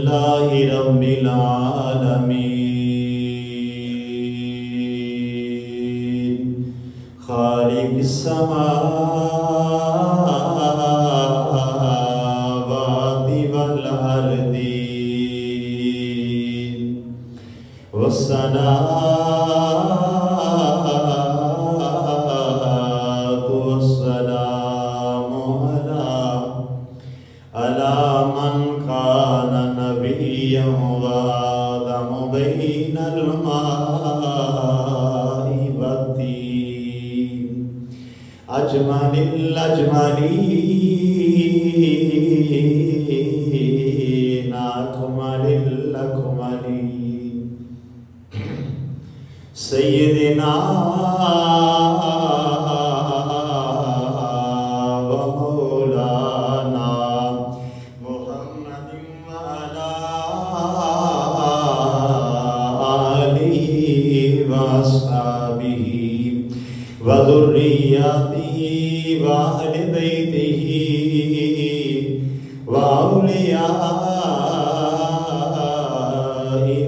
للہ رب العالمین خالق السماوات والارض والصلاة والسلام على من كان نبيا وآدم بين الماء والطين أجمل الأجملين أكمل الأكملين سيدنا ومولانا محمد وعلى آله وأصحابه وذرياته وأهل بيته وأولياء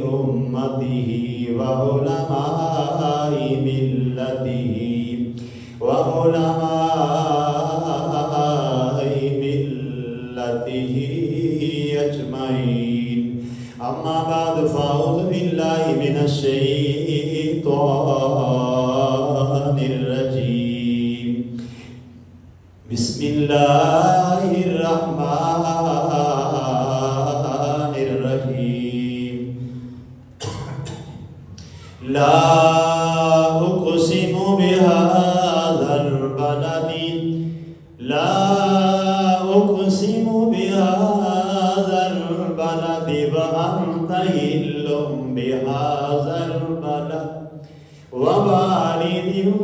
أمته وعلماء ملته أجمعين أما بعد فأعوذ بالله من الشيطان الرجيم بسم الله الرحمن الرحيم لا أقسم بهذا البلد لا أقسم بهذا البلد وأنت حل بهذا البلد ووالد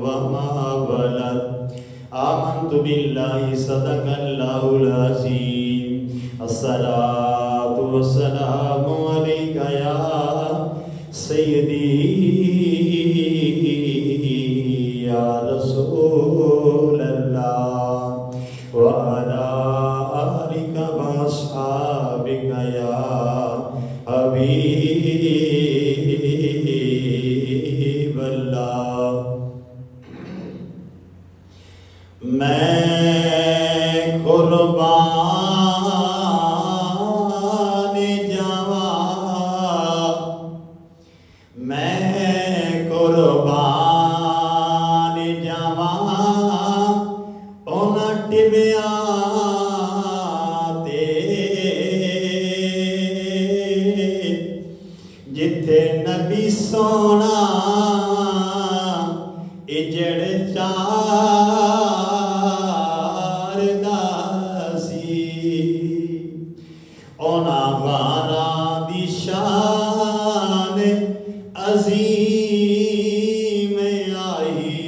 وما ولد آمنت بالله صدق الله العظيم الصلاة والسلام عليك يا سيدي يا رسول الله وعلى آلك وأصحابك يا حبيب الله میں قربان جاواں میں قربان جاواں انہاں ٹبیاں تے جتھے نبی سونا اجڑ چار داسی اونا وارا دی شان عظیم آئی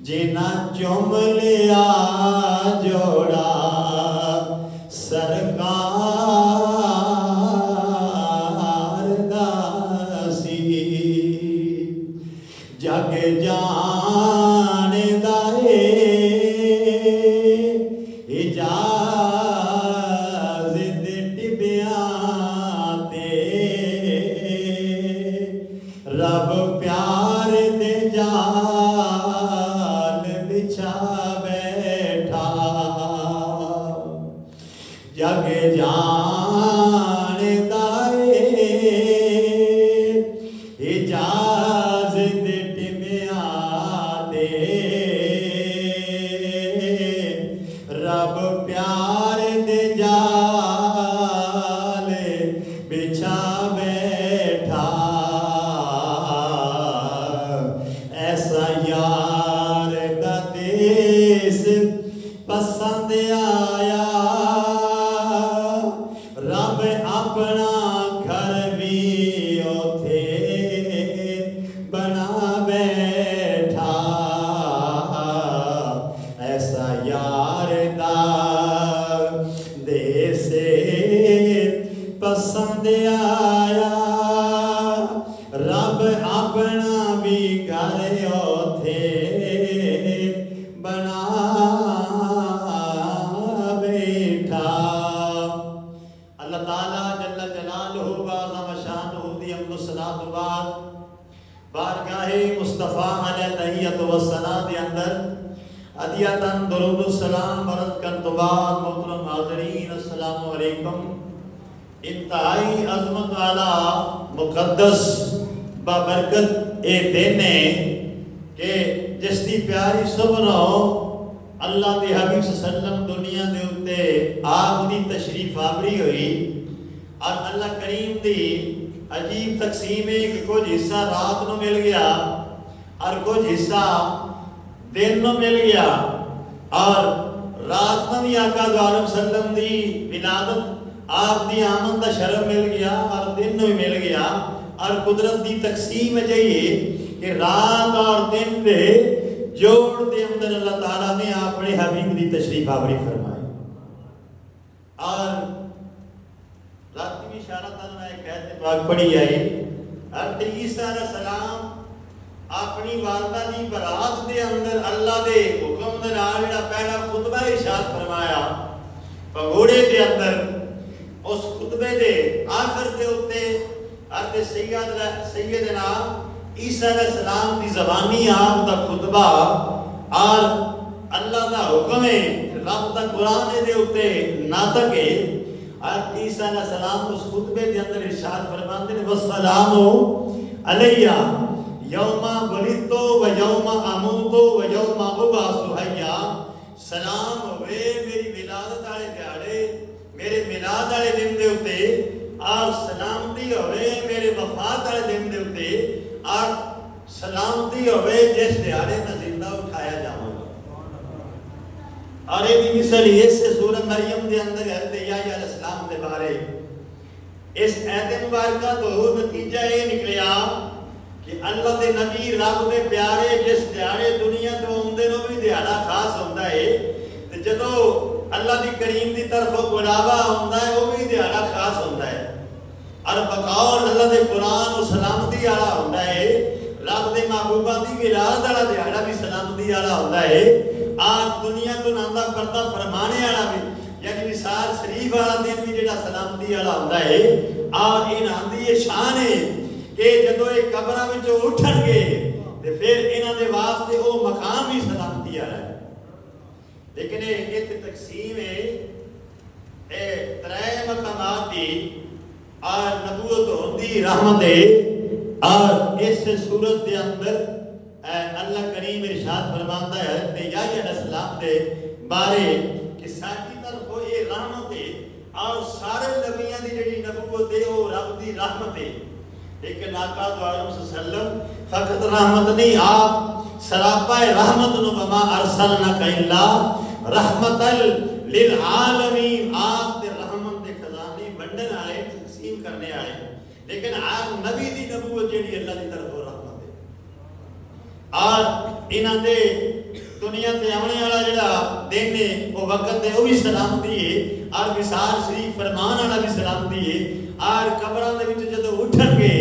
جنہ چوم لیا جوڑا سرکار داسی جگ جان دائے اجازت ٹبیاں تے رب پیار دے جال بچھا بیٹھا جگ جان دائے اجازت رب پیار دے جال بچھا بیٹھا ایسا یار دا دیس پسند آیا رب اپنا گھر بھی اوتھے بنا بیٹھا ایسا یار دا دیس پسند آیا رب اپنا بھی گھر اوتھے بنا بارگاہ مصطفیٰ علیہ تحیت و ثنا دے اندر عدیتاً درود السلام برد کن تو بعد محترم حاضرین السلام علیکم. انتہائی عظمت والا مقدس بابرکت اے دن ہے کہ جس دی پیاری صبح اللہ دے حبیب صلی اللہ علیہ وسلم دنیا دے اتے آپ دی تشریف آوری ہوئی اور اللہ کریم دی عجیب تقسیم ہے کہ کچھ حصہ رات نو مل گیا اور کچھ حصہ دن نو مل گیا. اور رات نو بھی آقا دو عالم وسلم دی ولادت آپ دی آمد دا شرف مل گیا اور دن نو مل گیا. اور قدرت دی تقسیم جائیے کہ رات اور دن دے جوڑ دے اندر اللہ تعالیٰ نے اپنے حبیب دی تشریف آوری فرمائی. اور رات کی اشارہ تعالیٰ نے کہتے پاک پڑھی آئی حضرت عیسیٰ علیہ السلام اپنی والدہ دی برات دے اندر اللہ دے حکم دے نال جڑا پہلا خطبہ ارشاد فرمایا پگوڑے دے اندر اس خطبے دے آخر دے اتے حضرت سیدنا عیسیٰ علیہ السلام دی زبانی آپ دا خطبہ اور اللہ دا حکم ہے رب دا قرآن دے اتے ناطق ہے. حضرت عیسیٰ علیہ السلام اس خطبے دے اندر ارشاد فرماندے نے والسلام علیہ یوم ولدتو و یوم اموتو و یوم ابعث حیا. سلام ہوئے میری ولادت والے دیہاڑے میرے میلاد والے دن دے اتے اور سلامتی ہوئے میرے وفات والے دن دے اتے اور سلامتی ہوئے جس دیہاڑے میں زندہ اٹھایا جاؤں گا. اور یہ بھی مثال اس سے سورہ مریم دے اندر حضرت یحییٰ علیہ السلام دے بارے اس ایت مبارکہ تو نتیجہ یہ نکلیا کہ اللہ دے نبی رب دے پیارے جس دیہاڑے دنیا تو آمدے نو بھی دیہاڑا خاص ہوتا ہے تے جدو اللہ دی کریم دی طرف بلاوا ہوتا ہے وہ بھی دیہاڑا خاص ہوتا ہے. اور بقول اللہ دے قرآن و سلامتی والا ہوتا ہے رب دے محبوبہ دی ولادت والا دیہاڑا بھی سلامتی والا ہوتا ہے. آج دنیا تو ناندہ پردہ فرمانے والا بھی یعنی وصال شریف والا دن بھی جڑا سلامتی والا ہوتا ہے. اور یہ ناندی یہ شان ہے کہ جدو یہ قبراں وچوں اٹھن گے تے پھر انہاں دے واسطے وہ مقام بھی سلامتی والا ہے. لیکن یہ تقسیم ہے ترے مقامات دی اور نبوت ہوندی رحمت ہے. اور اس صورت دے اندر اللہ کریم ارشاد فرماندا ہے حضرت یحییٰ علیہ السلام دے بارے کہ ساڈی طرف یہ رحمت ہے اور سارے نبیاں دی جڑی نبوت ہے وہ رب دی رحمت ہے. لیکن آقا دو عالم صلی اللہ علیہ وسلم فقط رحمت نہیں آپ سراپا رحمت نو بما ارسلناک الا رحمت للعالمین آپ دے رحمت دے خزانے بنڈن والے تقسیم کرنے والے. لیکن آپ نبی دی نبوت جڑی اللہ دی طرف رحمت ہے اور انہاں دے دنیا تے آنے والا جڑا دن ہے وہ وقت ہے وہ بھی سلامتی ہے اور وصال شریف فرمان والا بھی سلامتی ہے. اور قبراں دے وچ جدوں اٹھن گے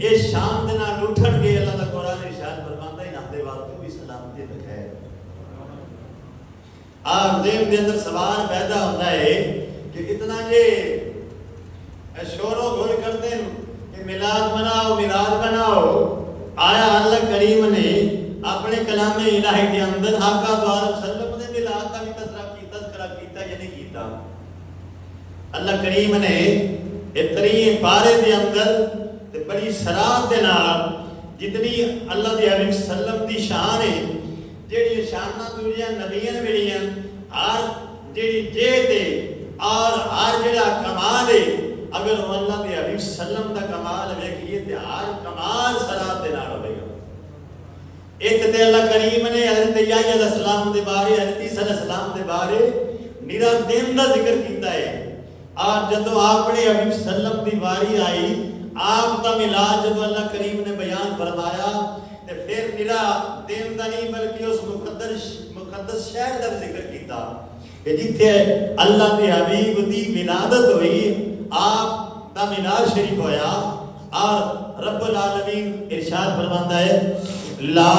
اس شان دے نال اٹھن گے اللہ دا قرآن ارشاد فرماندا ہے انہاں دے واسطے بھی سلامتی تے خیر. اور ذہن دے اندر سوال پیدا ہوتا ہے کہ اتنا یہ شور و غل کرتے ہیں کہ میلاد مناؤ میلاد بناؤ. آیا اللہ کریم نے اپنے کلام الہی کے اندر آقا دو عالم صلی اللہ علیہ وسلم نے میلاد کا بھی تذکرہ کیتا یا نہیں کیتا؟ اللہ کریم نے اتنی پارے دے اندر تے بڑی سرات دے نال جتنی اللہ دے حبیب صلی اللہ علیہ وسلم دی شان ہے جیڑی شاناں دوجیاں نبیاں ملیاں ہر جیڑی جیت ہے اور ہر جڑا کمال ہے اگر اللہ دے حبیب صلی اللہ علیہ وسلم دا کمال ویکھیے تے ہر کمال سرات دے نال ہوے گا. ایک تے اللہ کریم نے حضرت یحییٰ علیہ السلام دے بارے حضرت عیسیٰ علیہ السلام دے بارے میرا دن دا ذکر کیتا ہے. اور جدو اپنے حبیب صلی اللہ علیہ وسلم دی واری آئی آپ دا میلاد جدو اللہ کریم نے بیان فرمایا تے پھر میرا دن دا نہیں بلکہ اس مقدس شہر دا ذکر کیتا کہ جتھے اللہ دے حبیب دی ولادت ہوئی آپ دا میلاد شریف ہویا. اور رب العالمین ارشاد فرماندا ہے لا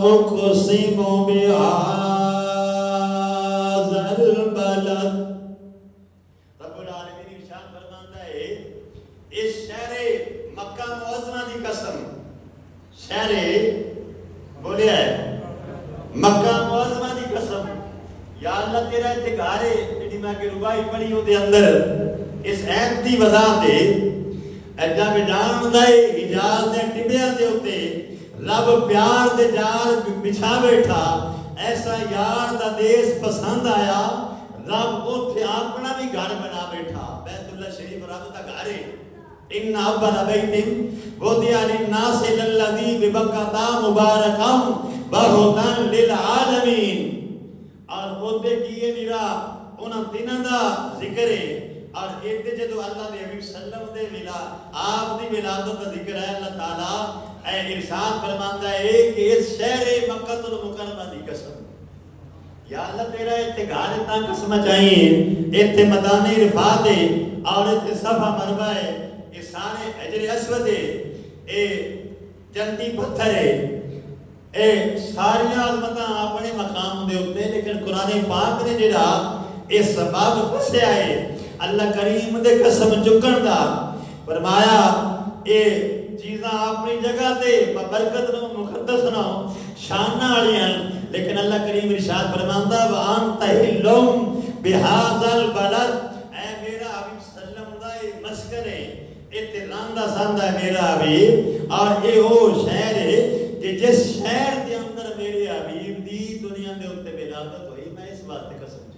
اقسم بہذا البلد. رب العالمین ارشاد فرماندا ہے اس شہر مکہ معظمہ دی دی قسم شہر بولیا ہے مکہ معظمہ دی قسم یا اللہ تیرا اتگار ہے جی میں کہ ربائی پڑھی ہو دے اندر اس ایت دی وضاحت دے جب جان دے حجاز دے ٹبیاں دے ہوتے رب پیار دے جال بچھا بیٹھا ایسا یار دا دیس پسند آیا رب اوتھے اپنا بھی گھر بنا بیٹھا بیت اللہ شریف رب دا گھر ہے ان اول بیت وضع للناس الذی ببکۃ مبارکا وہدی للعالمین اور اوتے کیے میرا انہاں تیناں دا ذکر ہے اور ایتے جدو اللہ دے حبیب سلم دے ملا آپ دی ولادت دا ذکر ہے اللہ تعالی اے ارشاد فرماندا ہے کہ اس شہر مکہ المکرمہ دی قسم یا اللہ تیرا اتگار اتنا قسم چاہیے ایتھے مدان عرفات ہے اور ایتھے صفا مروہ ہے یہ سارے حجر اسود ہے اے جنتی پتھر ہے اے ساری عظمتاں اپنے مقام دے ہوتے لیکن قرآن پاک نے جڑا اے سبب دسیا ہے اللہ کریم دے قسم چکن دا فرمایا اے چیزاں اپنی جگہ تے برکت نو مقدس نو شان والی ہیں لیکن اللہ کریم ارشاد فرماندا وانت ہلم بہذا البلد اے میرا حبیب سلم دا اے مسکن ہے ایتھے راندا ساندا ہے میرا حبیب اور اے او شہر ہے کہ جس شہر دے اندر میرے حبیب دی دنیا دے اوتے ولادت ہوئی میں اس بات تے قسم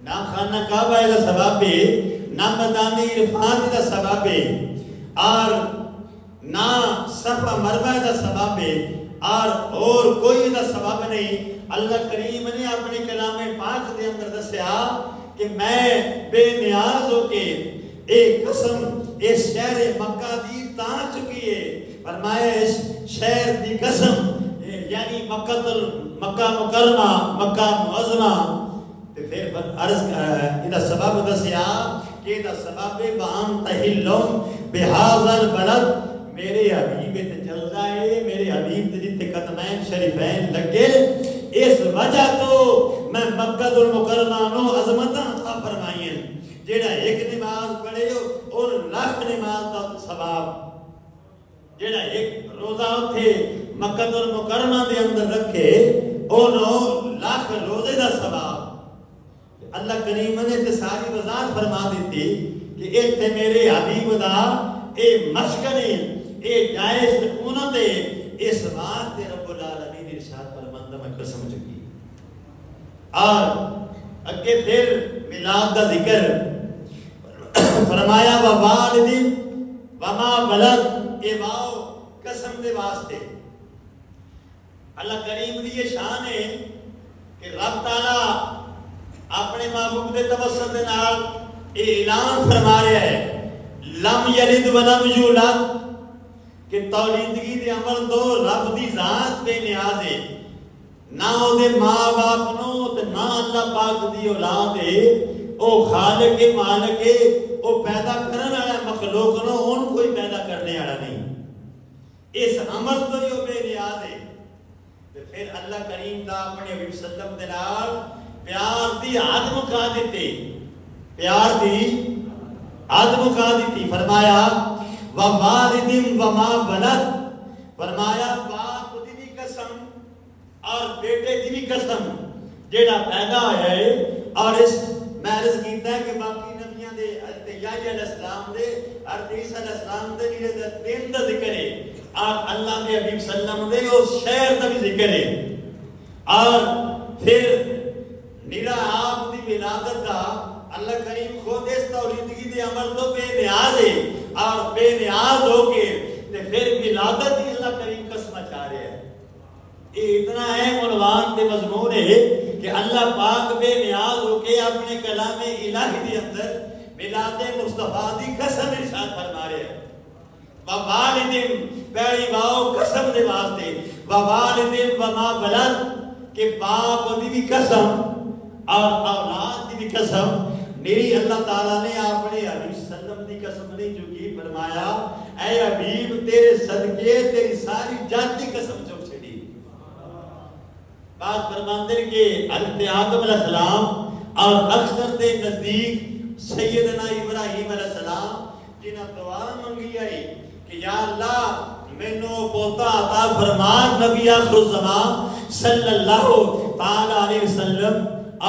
نہ خانہ کعبہ دا سبب ہے نہ مدان عرفات دا سبب ہے اور نہ صفا مروہ دا سبب ہے اور کوئی دا سبب نہیں اللہ کریم نے اپنے کلام پاک دے اندر دسیا کہ میں بے نیاز ہو کے ایک قسم اس شہر مکہ دی تا چکی ہے فرمایا اس شہر دی قسم یعنی مکہ مکرمہ مکہ معظمہ تے پھر عرض ادا سبب دسیا کہ ادا سبب وان تہلم بہذا البلد میرے حبیب تے چل رہا ہے میرے حبیب تے جتے قدمین شریفین لگے اس وجہ تو میں مکہ المکرمہ نو عظمتاں عطا فرمائی ہیں جیڑا ایک نماز پڑھے اور لاکھ نماز دا ثواب جیڑا ایک روزہ تھے مکہ المکرمہ دے اندر رکھے انہوں لاکھ روزے دا ثواب اللہ کریم نے تے ساری وضاحت فرما دیتی کہ ایتھے میرے حبیب دا اے مسکن اے جائے سکونت ہے اس واسطے رب العالمین ارشاد فرماندا میں قسم چکی اور اگے پھر میلاد کا ذکر فرمایا ووالد وما ولد اے واو قسم دے واسطے اللہ کریم دی یہ شان ہے کہ رب تعالی اپنے محبوب دے توسط دے نال اے اعلان فرما رہا ہے لم یلد ولم یولد کہ تولیدگی دے عمل تو رب دی ذات بے نیاز ہے نہ او دے ماں باپ نو تے نہ اللہ پاک دی اولاد ہے او خالق مالک ہے او پیدا کرنے والا مخلوق نو ان کوئی پیدا کرنے والا نہیں اس عمل تو جو بے نیاز ہے تے پھر اللہ کریم دا اپنے حبیب صلی اللہ علیہ وسلم دے نال پیار دی حد مکا دیتے پیار دی حد مکا دیتی فرمایا ووالد وما ولد فرمایا باپ دی بھی قسم اور بیٹے دی بھی قسم جیڑا پیدا ہویا ہے اور اس میں عرض کیتا ہے کہ باقی نبیاں دے حضرت یحییٰ علیہ السلام دے حضرت عیسیٰ علیہ السلام دے نیرے دین دا ذکر ہے اور اللہ دے حبیب صلی اللہ علیہ وسلم دے اس شہر دا بھی ذکر ہے اور پھر نیرا آپ دی ولادت دا اللہ کریم خود اس تولیدگی دے عمل تو بے نیاز ہے اور بے نیاز ہو کے تے پھر ولادت ہی اللہ کریم قسم چاہ رہے ہیں یہ اتنا اہم عنوان تے مضمون ہے کہ اللہ پاک بے نیاز ہو کے اپنے کلام الہی دے اندر میلاد مصطفیٰ دی قسم ارشاد فرما رہے ہیں ووالد پہلی واو قسم دے واسطے ووالد وما ولد کہ باپ دی بھی قسم اور اولاد دی بھی قسم میری اللہ تعالیٰ نے اپنے حبیب صلی اللہ علیہ وسلم دی قسم نہیں چکی فرمایا اے حبیب تیرے صدقے تیری ساری جات دی قسم چک چھڑی بات فرماندے کہ حضرت آدم علیہ السلام اور اکثر دے نزدیک سیدنا ابراہیم علیہ السلام جنہاں دعا منگی آئی کہ یا اللہ مینوں پوتا عطا فرما نبی آخر الزمان صلی اللہ تعالی علیہ وسلم.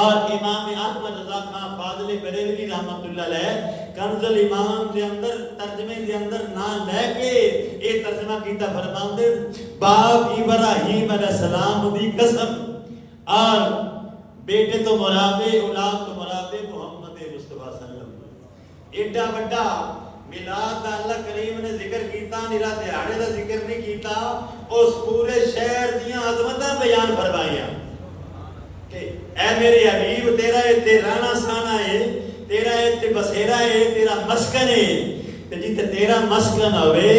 اور امام احمد رضا خان فاضل بریلوی رحمت اللہ علیہ کنز الایمان دے اندر ترجمے دے اندر نہ لے کے یہ ترجمہ کیتا فرماندے باپ ابراہیم علیہ السلام دی قسم اور بیٹے تو مرادے اولاد تو مرادے محمد مصطفیٰ صلی اللہ علیہ وسلم. ایڈا بڑا میلاد دا اللہ کریم نے ذکر کیتا نیرا دیہاڑے دا ذکر نہیں کیتا. اس پورے شہر دیاں عظمتاں بیان فرمائیاں کہ اے میرے حبیب تیرا اتنے رانا سانا ہے, تیرا اتنے بسیرا ہے, تیرا مسکن ہے. تے جتے تیرا مسکن ہوئے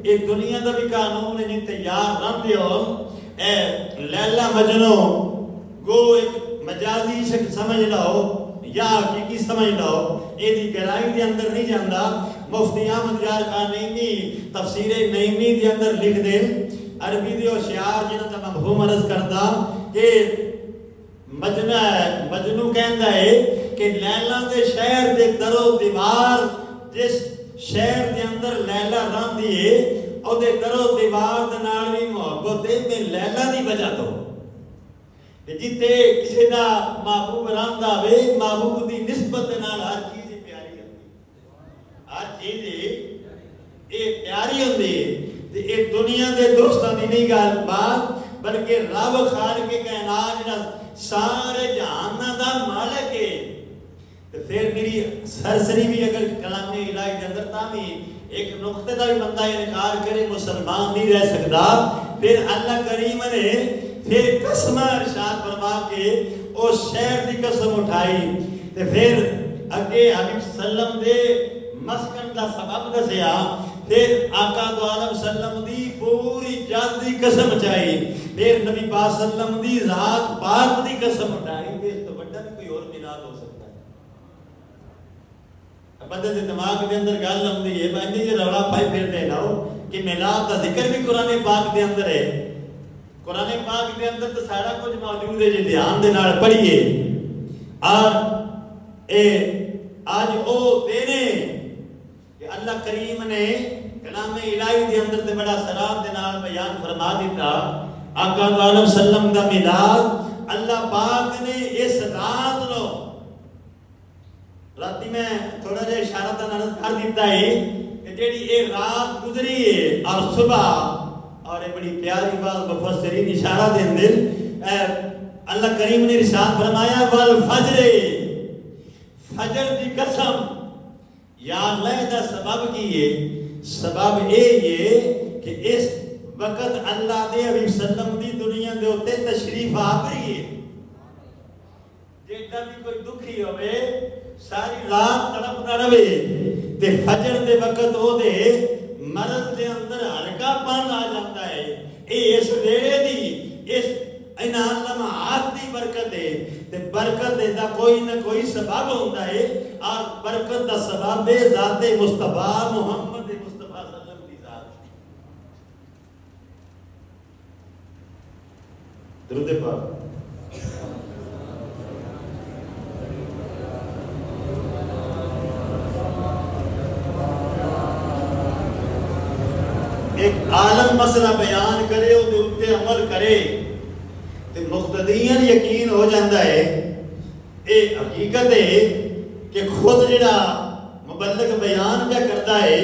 یہ دنیا دا بھی قانون ہے جتے یار رم دیو اے لیلا مجنو گو ایک مجازی شک سمجھ لو یا حقیقی سمجھ لو یہ دی گہرائی دے اندر نہیں جاندا. مفتی احمد یار خان نعیمی تفسیر نعیمی دے اندر لکھ دے عربی دے ہوشیار جنہاں دا مفہوم عرض کردا کہ مجنو کہندا ہے کہ لیلا دے شہر دے در و دیوار جس شہر دے اندر لیلا رہندی ہے او دے در و دیوار دے نال وی محبت ہے میں لیلا دی وجہ تو جتے کسی دا محبوب رہندا وے محبوب دی نسبت دے نال ہر چیز پیاری ہوندی, ہر چیز اے پیاری ہوندی تے اے دنیا دے دوستاں دی نہیں گل بات بلکہ رب خالق کائنات جڑا سارے جہان دا مالک ہے. تے پھر میری سرسری بھی اگر کلام الہی دے اندر تا بھی ایک نقطے دا بھی بندہ انکار کرے مسلمان نہیں رہ سکدا. پھر اللہ کریم نے پھر قسم ارشاد فرما کے اس شہر دی قسم اٹھائی تے پھر اگے حبیب سلم دے مسکن دا سبب دسیا. پھر آقا دو عالم سلم دی پوری جات دی قسم اٹھائی. پھر نبی پاک سلم دی ذات پاک دی قسم اٹھائی. اس تو بڑا بھی کوئی اور میلاد ہو سکتا ہے. بندے دے دماغ دے اندر گل آندی ہے بھائی یہ رولا پائی پھر دے لاؤ کہ میلاد دا ذکر بھی قرآن پاک دے اندر ہے. قرآن پاک دے اندر تو سارا کچھ موجود ہے جی دھیان دے نال پڑھیے. اور اے آج او دینے کہ اللہ کریم نے کلام الہی دے اندر تے بڑا سلام دے نال بیان فرما دیتا. آقا دو عالم سلم دا میلاد اللہ پاک نے اس رات نو راتی میں تھوڑا جا اشارہ تا نظر کر دیتا ہے کہ جیڑی اے رات گزری ہے اور صبح اور یہ بڑی پیاری بات مفسرین اشارہ دیں دل اللہ کریم نے ارشاد فرمایا والفجر فجر دی قسم یا اللہ دا سبب کی ہے. سبب یہ کہ اس وقت اللہ دے حبیب سلم دی دنیا دے ہوتے تشریف آ گئی ہے. جیڑا بھی کوئی دکھی ہوئے ساری رات تڑپتا رہے تے فجر دے وقت او دے مرض دے اندر ہلکا پن آ جاتا ہے. اے اس ویلے دی اس انہاں لمحات دی برکت ہے تے برکت دا کوئی نہ کوئی سبب ہوتا ہے اور برکت دا سبب ہے ذات مصطفیٰ محمد مصطفیٰ صلی اللہ علیہ وسلم کی ذات. درود پاک. ایک عالم مسئلہ بیان کرے وہ دے عمل کرے تے مقتدیاں یقین ہو جاندہ ہے. اے حقیقت ہے کہ خود جڑا مبلغ بیان کیا کرتا ہے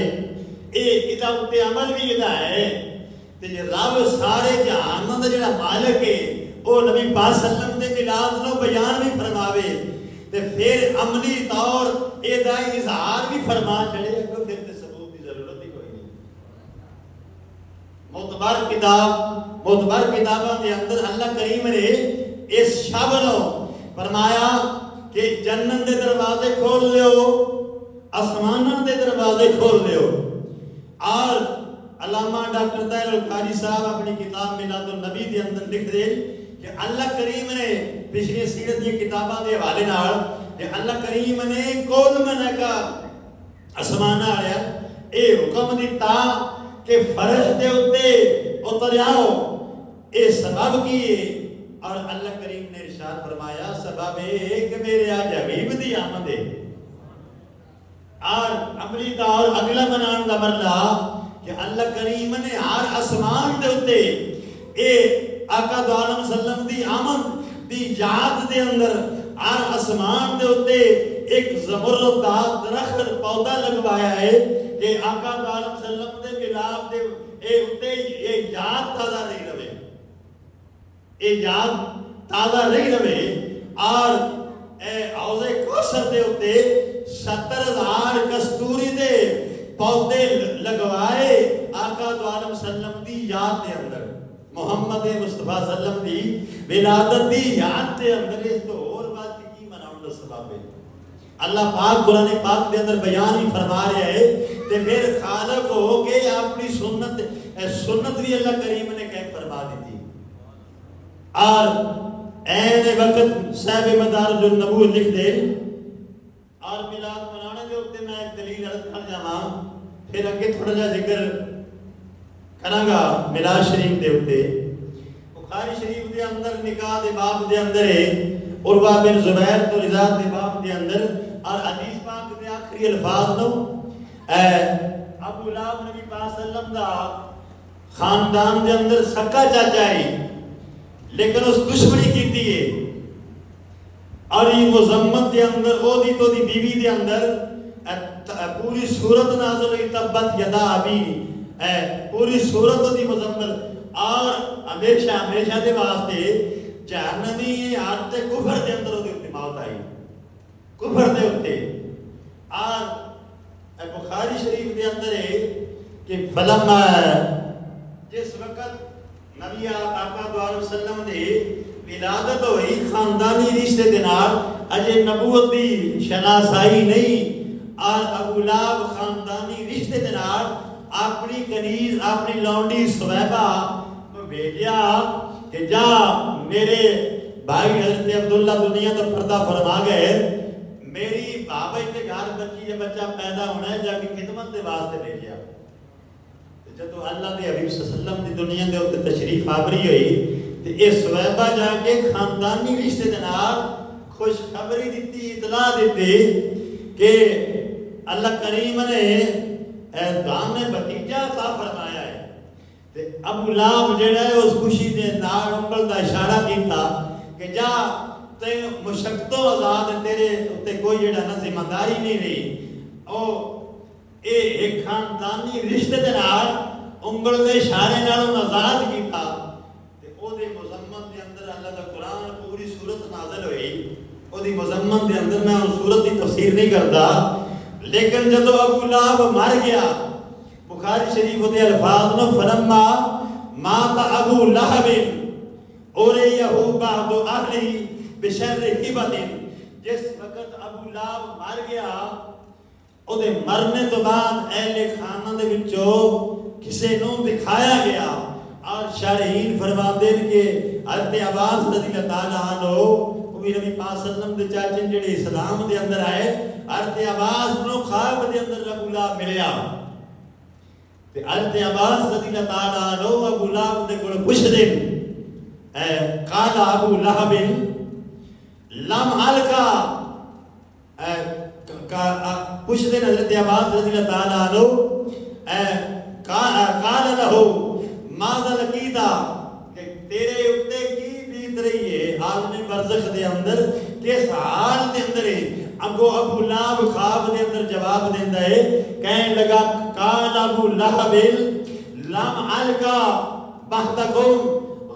اے ادا تے عمل بھی ادا ہے تے رب سارے جہان دا جڑا مالک ہے وہ نبی پاک صلی اللہ علیہ وسلم دے میلاد نو بیان بھی فرماوے تے پھر عملی طور اے دا اظہار بھی فرما چلے اگو پھر تے ثبوت دی ضرورت ہی کوئی نہیں. معتبر کتاباں دے اندر اللہ کریم نے اس شب نو فرمایا کہ جنت دے دروازے کھول لیو, آسماناں دے دروازے کھول لیو. اور علامہ ڈاکٹر طاہر القاری صاحب اپنی کتاب میلاد النبی دے اندر لکھ دے کہ اللہ کریم نے پچھلی سیرت دی کتاباں دے حوالے نال کہ اللہ کریم نے کل منکا آسماناں آیا اے حکم دیتا کہ فرش دے اتے اتر آؤ. اے سبب کی اور اللہ کریم نے ارشاد فرمایا سبب ہے کہ میرے آج حبیب دی آمد ہے. اور عملی طور اگلا منان دا مرلہ کہ اللہ کریم نے ہر اسمان دے اتے اے آقا دو عالم سلم دی آمد دی یاد دے اندر ہر اسمان دے اتے ایک زمرد دا درخت پودا لگوایا ہے کہ آقا دو عالم سلم دے ملاد دے اے اتے اے یاد تازہ نہیں رہے، اے یاد تازہ نہیں رہے۔ اور اے حوض کوثر دے اتے 70,000 کستوری دے پودے لگوائے آقا دو عالم سلم دی یاد دے اندر، محمد مصطفیٰ سلم دی ولادت دی یاد دے اندر۔ اس تو اور بات کی مناؤں دا سبب ہے، اللہ پاک قرآن پاک دے اندر بیان ہی فرما رہا ہے تے پھر خالق ہو کے اپنی سنت بھی اللہ کریم نے کہیں فرما دی تھی۔ اور این وقت صاحب مدارج النبوت لکھ دے اور میلاد منانے دے ہوتے میں ایک دلیل عرض کر جاواں، پھر اگے تھوڑا جا ذکر کراں گا میلاد شریف دے ہوتے۔ بخاری شریف دے اندر نکاح دے باب دے اندر ہے، عروہ بن زبیر تو رضا دے باب دے اندر، اور حدیث پاک دے آخری الفاظ نو ابو لہب نبی پاک صلی اللہ علیہ وسلم دا خاندان دے اندر سکا چاچا ہے لیکن اس دشمنی کیتی ہے، اور یہ مذمت دے اندر او دی تو دی بیوی دے اندر پوری صورت نازل ہوئی تبت یدا ابی، پوری صورت دی مذمت، اور ہمیشہ دے واسطے جہنمی آتے کفر دے اندر ہوتے ہوتے موت آئی، کفر دے ہوتے۔ اور بخاری شریف دے اندر ہے کہ فلم جس وقت نبی آقا دو علیہ وسلم دے ولادت ہوئی، خاندانی رشتے دے نال اجے نبوت دی شناسائی نہیں، اور ابو لہب خاندانی رشتے دے نال اپنی کنیز اپنی لونڈی سویبہ کو بھیجیا کہ جا میرے بھائی حضرت عبداللہ دنیا تو پردہ فرما گئے، میری بابا کے گھر بچی یا بچہ پیدا ہونا ہے، جا کے خدمت دے واسطے بھیجیا۔ جب اللہ دے حبیب صلی اللہ علیہ وسلم دی دنیا دے اوتے تشریف آوری ہوئی تے اے سویبہ جا کے خاندانی رشتے دے نال خوشخبری دیتی، اطلاع دیتی کہ اللہ کریم نے دام بھتیجا عطا فرمایا ہے۔ تے ابو لہب جڑا ہے اس خوشی دے نال انگل دا اشارہ کیتا کہ جا تے مشقتوں آزاد تیرے تے کوئی جڑا نا ذمہ داری نہیں رہی، او اے ایک خاندانی رشتے دے نال انگل دے اشارے نال آزاد کیتا تے او دے مذمت دے اندر اللہ دا قرآن پوری سورت نازل ہوئی۔ او دی مذمت دے اندر میں اس سورت دی تفسیر نہیں کرتا، لیکن جب ابو لہب مر گیا، بخاری شریف دے الفاظ نو فلما مات ابو لہب اوریہو بعد اہلہ بشر ہبت، جس وقت ابو لہب مر گیا او دے مرنے تو بعد اہل خانہ دے وچوں کسے نو دکھایا گیا، اور شارحین فرماتے ہیں کہ حضرت عباس رضی اللہ تعالیٰ عنہ وہ بھی نبی پاک صلی اللہ علیہ وسلم دے چاچے جڑے اسلام دے اندر آئے، حضرت عباس نو خواب دے اندر ابو لہب ملیا تے حضرت عباس رضی اللہ تعالیٰ عنہ ابو لہب دے کول پوچھ دے قال ابو لہب لم الکا، پوچھ دے حضرت عباس رضی اللہ تعالیٰ عنہ قال لہو ماذا لقیتا، کہ تیرے اتے کی بیت رہی ہے عالم برزخ دے اندر، کس حال دے اندر ہے؟ اگو ابو لہب خواب دے اندر جواب دیندہ ہے، کہنے لگا قال ابو لہب لم الکا بحتکم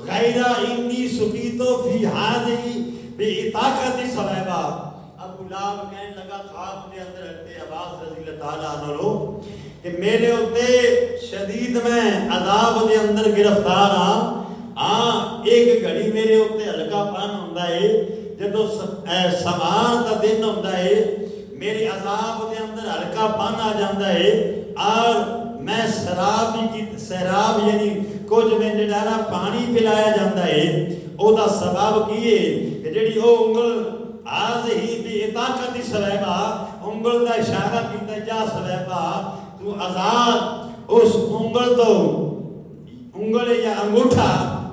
غیر انی سقیتو فی حاضی بی اطاقت سویبہ۔ ابو لہب کہنے لگا خواب دے اندر حضرت عباس رضی اللہ تعالیٰ عنہ کہ میرے ہوتے شدید میں عذاب دے اندر گرفتار ہاں، ایک گھڑی میرے ہوتے ہلکا پن ہوندہ ہے، جدو سماں دا دن ہوندہ ہے میرے عذاب دے اندر ہلکا پن آ جاندہ ہے، اور میں سیراب یعنی کچھ میں جڑا پانی پلایا جاندہ ہے، او دا سبب کیے کہ جڑی او انگل آج ہی بھی اطاقتی سویبہ انگل دا اشارہ کیتا جا سویبہ تو آزاد اس انگل تو انگل یا انگوٹھا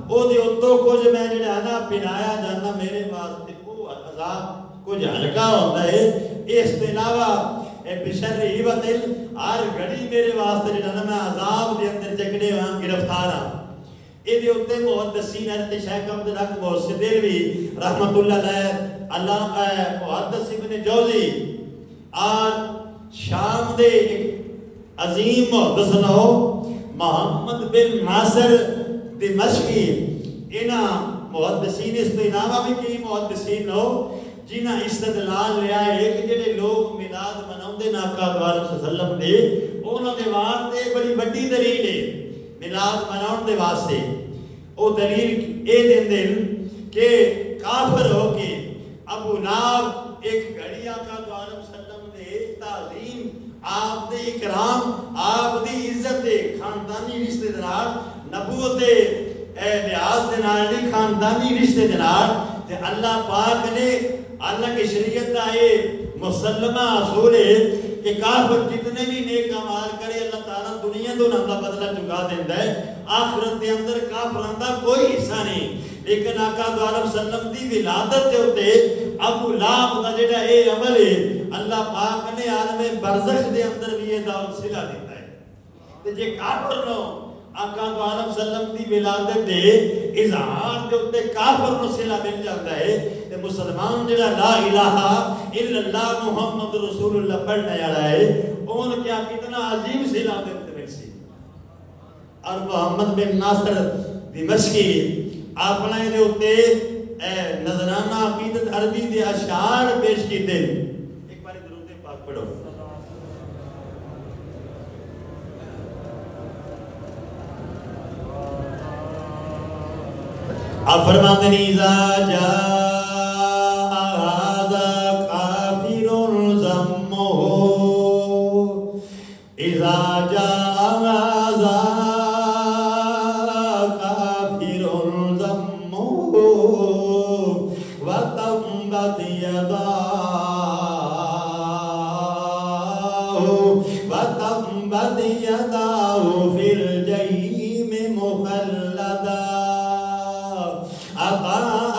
او دے اتو کچھ میں جڑا پلایا جانا میرے واسطے او عذاب کچھ ہلکا ہوتا ہے۔ اس کے علاوہ اے بشر ہیبتل ہر گھڑی میرے واسطے جڑا نا میں عذاب دے اندر جکڑے ہاں گرفتار ہاں. اے دے اوتے محدثین حضرت شیخ عبد الحق محسن دہلوی رحمت اللہ علیہ علامہ محدث ابن جوزی اور شام دے ایک عظیم محدث نو محمد بن ناصر دمشقی انہاں محدثین اس تو علاوہ بھی کئی محدثین ہو جنہاں استدلال لیا ہے کہ جڑے لوگ میلاد مناؤندے آقا صلی اللہ علیہ وسلم دے انہاں دے واسطے بڑی بڑی دلیل ہے میلاد مناؤن دے واسطے. او دلیل اے دیندے کہ کافر ہو کے ابو لہب ایک گھڑی آقا صلی اللہ علیہ وسلم دے تعظیم آپ دے اکرام آپ دی عزت دے خاندانی رشتہ دار نبوت دے لحاظ دے نال نہیں خاندانی رشتے دے نال تے اللہ پاک نے اللہ کی شریعت دا یہ مسلمہ اصول ہے کہ کافر جتنے بھی نیک اعمال کرے اللہ تعالیٰ دنیا تو نہ بدلہ چکا دیندا ہے. آخرت دے اندر کافراں دا کوئی حصہ نہیں. لیکن آقا صلی اللہ علیہ وسلم دی ولادت دے اوتے ابو لہب دا جڑا اے عمل ہے اللہ پاک نے عالم برزخ دے اندر بھی یہ دعوت صلہ دیتا ہے. تے جے کافر نو آقا صلی اللہ علیہ وسلم دی ولادت دے اظہار دے اوتے کافر نو صلہ مل جاتا ہے تے مسلمان جڑا لا الہ الا اللہ محمد رسول اللہ پڑھنے والا ہے اون کیا کتنا عظیم صلہ دے اوتے مل سی. اور محمد بن ناصر دمشقی اپنا دے اوتے نظرانہ عقیدت عربی دے اشعار پیش کیتے. ایک بار درود پاک پڑھو. آپ فرماتے ہیں اذا جاء هذا کافر ذمه اذا جاء هذا کافر ذمه وتنبت يداه في الجحيم مخلدا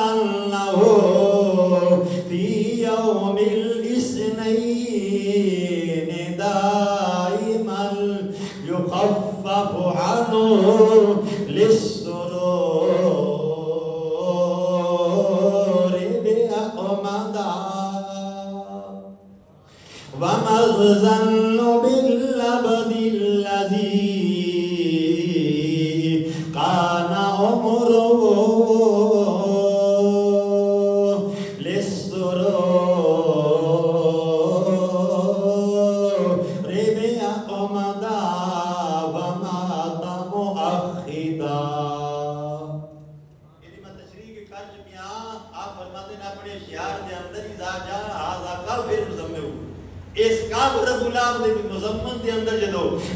أنه في يوم الاثنين دائما يخفف عنه للسرور بأحمدا وما الظن بالعبد الذي كان عمره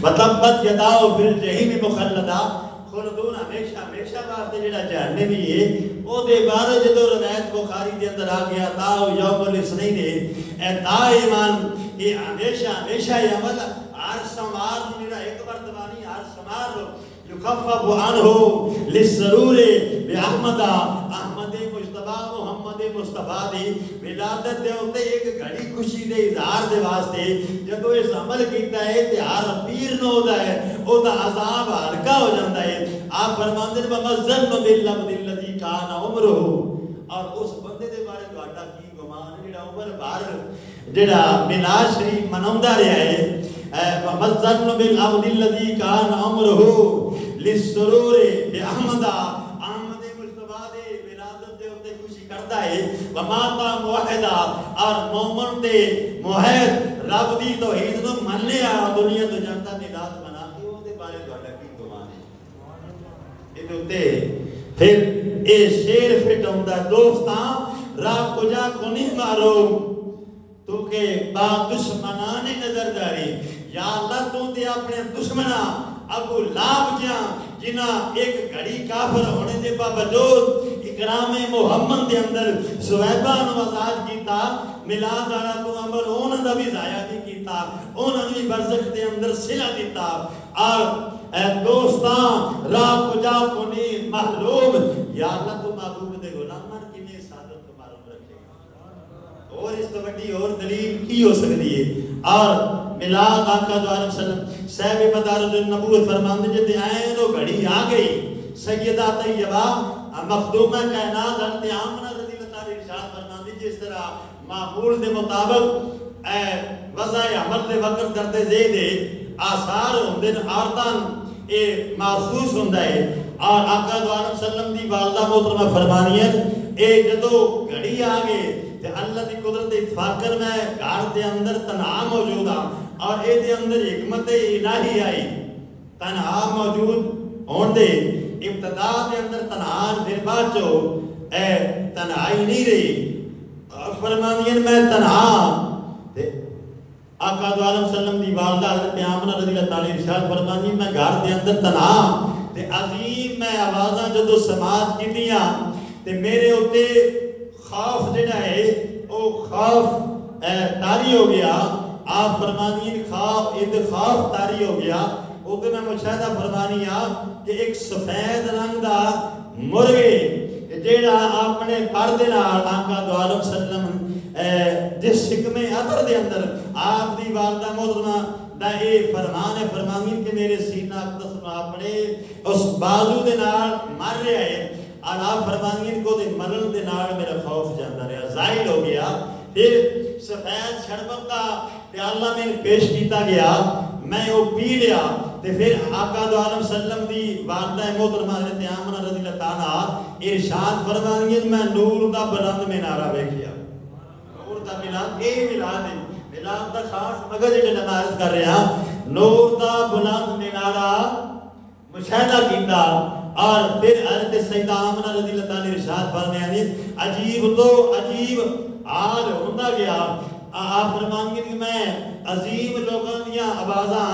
وَتَبَّتْ يَدَاهُ فِي الْجَحِيمِ مُخَلَّدًا خلدون ہمیشہ واسطے جڑا جہنمی ہے او دے بارے جدو روایت بخاری دے اندر آ گیا تا یوم الاثنین اے دائمان یہ ہمیشہ یہ عمل ہر سمار میرا ایک مرتبانی ہر سمار یخفف عنہ للسرور بأحمد احمد مجتبی محمد مصطفیٰ دی ولادت دے ہوتے ایک گھڑی خوشی دے اظہار دے واسطے جدو اس عمل کیتا ہے تے ہر پیر نو ہوتا ہے او دا عذاب ہلکا ہو جاتا ہے. آپ فرماندے ہیں وَمَزَّنُ بِالْعَبْدِ الَّذِي كَانَ عُمْرُهُ اور اس بندے دے بارے تہاڈا کی گمان جڑا عمر بھر جڑا میلاد شریف مناوندا رہیا ہے. وَمَزَّنُ بِالْعَبْدِ الَّذِي كَانَ عُمْرُهُ لِلسُّرُورِ بِأَحْمَدَ احمد مصطفیٰ دے ولادت دے اوتے خوشی کردا ہے. وَمَاتَ مُوحِدًا اور مومن تے موحد رب دی توحید نو مننے آ دنیا تو جانتا میلاد منا کے او دے بارے تہاڈا کی گمان ہے. اے تے پھر اے شیر فٹ ہوندا دوستاں راہ کجا کو نہیں مارو تو کہ با دشمنان نظر داری یا اللہ تو تے اپنے دشمناں ابو لہب جنہ ایک گھڑی کافر ہونے دے باوجود اکرام محمد دے اندر صحابہ نو آزاد کیتا میلاد والا تو عمل انہاں دا بھی ضائع نہیں کیتا انہاں نے برزخ دے اندر صلہ دیتا. اور اے دوستاں راہ کجا کو نہیں محروم یا اللہ تو محبوب دے غلامان کی نے سعادت تو معلوم رکھے اور اس تو بڑی اور دلیل کی ہو سکتی ہے؟ اور میلاد آقا دو علیہ وسلم صاحب مدارج النبوت فرماندے جتے آئین و گھڑی آ گئی سیدہ طیبہ مخدومہ کائنات حضرت آمنہ رضی اللہ تعالی ارشاد فرماندے جس طرح معمول دے مطابق وضع عمل دے وقت درد ذیل آثار ہوندے عورتاں اے محسوس ہوندا ہے اور آقا دو علیہ وسلم دی والدہ محترمہ فرمانیاں اے جدو گھڑی آ گئے تے اللہ دی قدرت اتفاق کر میں گھر دے اندر تنہا موجود ہاں اور اے دے اندر حکمت الہی آئی تنہا موجود ہون دے ابتدا دے اندر تنہا پھر بعد جو اے تنہائی نہیں رہی اور فرمانیاں میں تنہا تے آقا دو علیہ وسلم دی والدہ حضرت آمنہ رضی اللہ تعالی ارشاد فرمانیاں میں گھر دے اندر تنہا تے عظیم میں آوازاں جدو سماعت کیتیاں تے میرے ہوتے خوف جڑا ہے وہ خوف تاری ہو گیا آپ فرمانین خوف تاری ہو گیا وہ تو میں مشاہدہ فرمانیا کہ ایک سفید رنگ دا مرغے جیڑا اپنے پردے نال آقا دو علیہ وسلم جس حکم عطر دے اندر آپ دی والدہ محترمہ دا اے فرمان ہے فرمانین کہ میرے سینہ اقدس میں اپنے اس بازو دے نال مر رہا ہے اور آپ فرمانین کو دے مرن دے نال میرا خوف جاندہ رہا زائل ہو گیا پھر سفید شربت دا پیالہ میں پیش کیتا گیا میں وہ پی لیا تے پھر آقا دو علیہ وسلم دی والدہ محترمہ حضرت آمنہ رضی اللہ تعالیٰ ارشاد فرمانین میں نور دا بلند منارہ بیکھیا نور دا بلند اے ملاد ہے ملاد دا خاص مگر جڑے نمائز کر رہے ہیں نور دا بلند منارہ مشاہدہ کیتا اور پھر حضرت سیدہ آمنہ رضی اللہ تعالیٰ ارشاد فرمایا عجیب تو عجیب حال ہوتا گیا آپ فرمانگے کہ میں عظیم لوگوں دیا آوازاں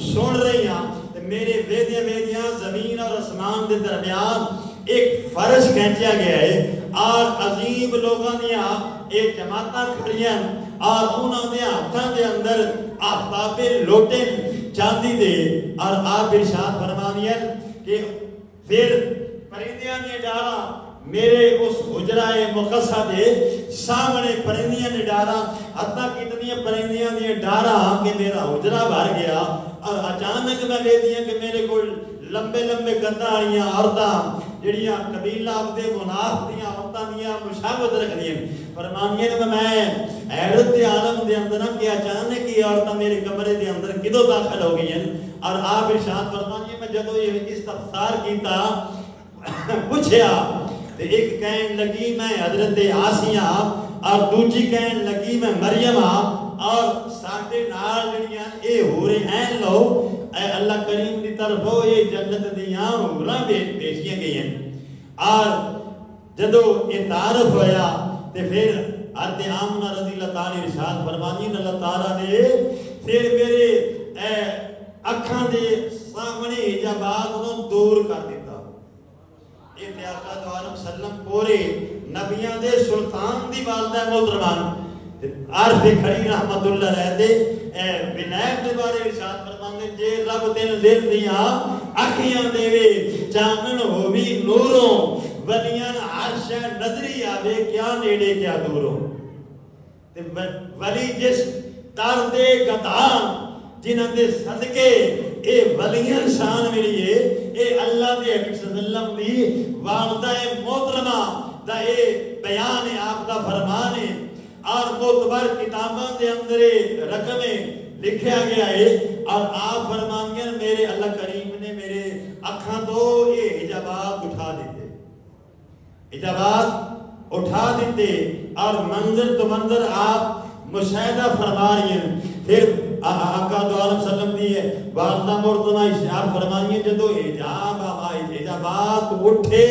سن رہی ہوں میرے ویدیاں زمین اور اسمان دے درمیان ایک فرش کھینچیا گیا ہے اور عظیم لوگوں دیا ایک جماعتاں کھڑیاں اور انہوں نے ہاتھاں دے اندر آفتاب لوٹے چاندی دے اور آپ ارشاد فرمانیے کہ پھر پرندیاں نے ڈالا میرے اس حجرہ مقصہ دے سامنے پرندیاں نے ڈارا حتیٰ کتنی پرندیاں نے ڈارا کہ میرا حجرہ بھر گیا اور اچانک میں لے دیا کہ میرے کو لمبے لمبے گندہ آئیاں عورتاں جڑیاں قبیلہ عبد مناف دیاں عورتاں دیاں مشابت رکھ دیاں فرمانیے میں حیرت عالم دے اندر کہ اچانک یہ عورتاں میرے کمرے دے اندر کدو داخل ہو گئی ہیں اور آپ ارشاد فرمانیے میں جدو یہ استفسار کیتا پوچھیا تو ایک کہن لگی میں حضرت آسیہ اور دوجی کہن لگی میں مریم اور ساڑھے نال جڑیاں اے ہو رہے ہیں لو اے اللہ کریم دی طرف ہو یہ جنت دیاں ہورا پیشیاں گئی ہیں اور جدو یہ تعارف ہویا تو پھر حضرت آمنہ رضی اللہ تعالی ارشاد فرمانی اللہ تعالیٰ نے پھر میرے اکھاں دے سامنے حجابات انہوں دور کر دیتا یہ آقا دو علیہ وسلم پورے نبیاں دے سلطان دی والدہ محترمان عارف کھڑی رحمت اللہ رہ دے بنائب دے بارے ارشاد فرماندے جے رب دل دل دیا اکھیاں دے وے چانن ہو بھی نوروں ولیاں عرش نظری آوے کیا نیڑے کیا دوروں ولی جس تر دے گدان جنہاں دے صدقے اے ولیاں شان ملیے اے اللہ دے حبیب صلی اللہ علیہ وسلم دی والدہ محترمہ دا اے بیان آپ دا فرمان ہے اور معتبر کتاباں دے اندر رقمیں لکھیا گیا ہے اور آپ فرمانگے میرے اللہ کریم نے میرے اکھاں تو یہ حجابات اٹھا دیتے حجابات اٹھا دیتے اور منظر تو منظر آپ مشاہدہ فرما رہی ہیں پھر آقا دو علیہ وسلم دی والدہ مرتبہ اشعار فرمائیے جدو حجابات اٹھے